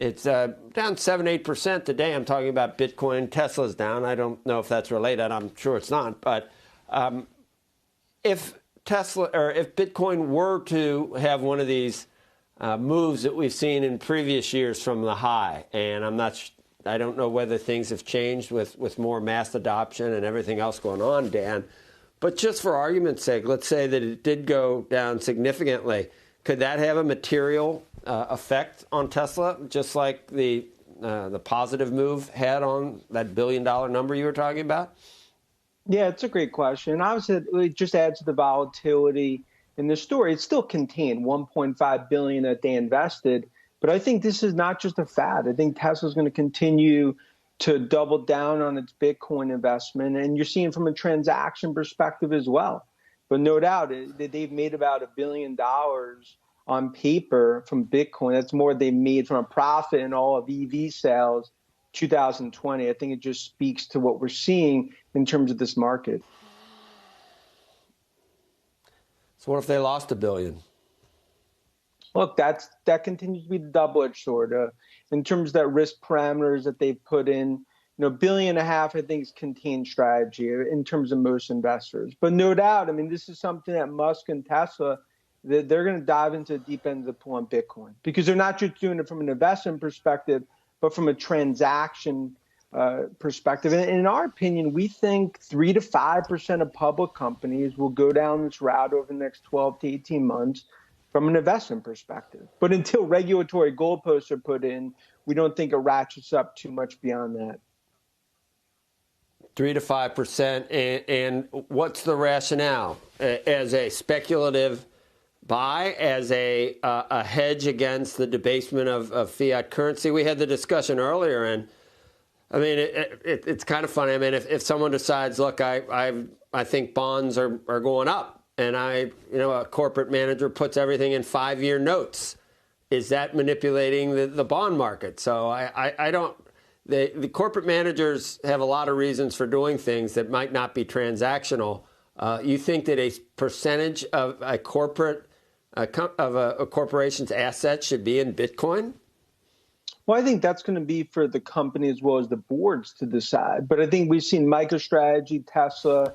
It's down 7-8% today. I'm talking about Bitcoin. Tesla's down. I don't know if that's related. I'm sure it's not. But if Bitcoin were to have one of these moves that we've seen in previous years from the high, and I don't know whether things have changed with more mass adoption and everything else going on, Dan. But just for argument's sake, let's say that it did go down significantly. Could that have a material effect on Tesla, just like the positive move had on that $1 billion number you were talking about? Yeah, it's a great question. Obviously, it just adds to the volatility in the story. It's still contained $1.5 billion that they invested. But I think this is not just a fad. I think Tesla's going to continue to double down on its Bitcoin investment. And you're seeing from a transaction perspective as well. But no doubt that they've made about $1 billion on paper from Bitcoin. That's more they made from a profit in all of EV sales 2020. I think it just speaks to what we're seeing in terms of this market. So what if they lost $1 billion? Look, that continues to be the double-edged sword. In terms of that risk parameters that they've put in, $1.5 billion, I think, is contained strategy in terms of most investors. But no doubt, I mean, this is something that Musk and Tesla, they're going to dive into the deep end of the pool on Bitcoin, because they're not just doing it from an investment perspective, but from a transaction perspective. And in our opinion, we think 3 to 5% of public companies will go down this route over the next 12 to 18 months from an investment perspective. But until regulatory goalposts are put in, we don't think it ratchets up too much beyond that. 3 to 5%. And what's the rationale? As a speculative buy, as a hedge against the debasement of fiat currency? We had the discussion earlier, and I mean, it's kind of funny. I mean, if someone decides, look, I think bonds are going up, and a corporate manager puts everything in 5-year notes, is that manipulating the bond market? So I don't. The corporate managers have a lot of reasons for doing things that might not be transactional. You think that a percentage of a corporation's assets should be in Bitcoin? Well, I think that's going to be for the company as well as the boards to decide. But I think we've seen MicroStrategy, Tesla,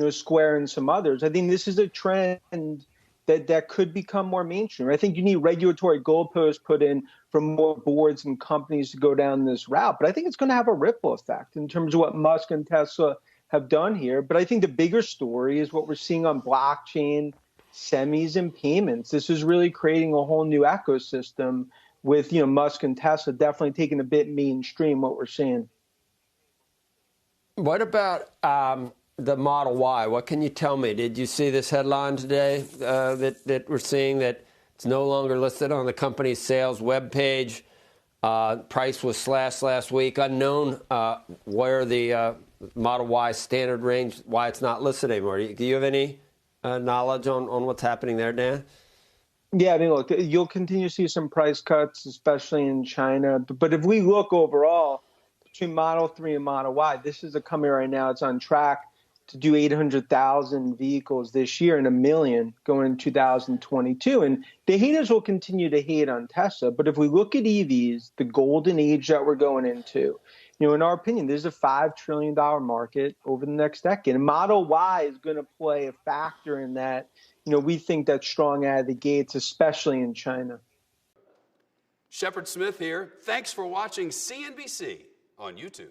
Square, and some others. I think this is a trend that could become more mainstream. I think you need regulatory goalposts put in from more boards and companies to go down this route. But I think it's going to have a ripple effect in terms of what Musk and Tesla have done here. But I think the bigger story is what we're seeing on blockchain, semis, and payments. This is really creating a whole new ecosystem with Musk and Tesla definitely taking a bit mainstream what we're seeing. What about the Model Y? What can you tell me? Did you see this headline today that we're seeing that it's no longer listed on the company's sales webpage? Price was slashed last week. Unknown where the Model Y standard range, why it's not listed anymore. Do you have any knowledge on what's happening there, Dan? Yeah, I mean, look, you'll continue to see some price cuts, especially in China. But if we look overall between Model 3 and Model Y, this is a company right now. It's on track to do 800,000 vehicles this year and 1 million going in 2022. And the haters will continue to hate on Tesla. But if we look at EVs, the golden age that we're going into, in our opinion, there's a $5 trillion market over the next decade. And Model Y is going to play a factor in that. We think that's strong out of the gates, especially in China. Shepard Smith here. Thanks for watching CNBC on YouTube.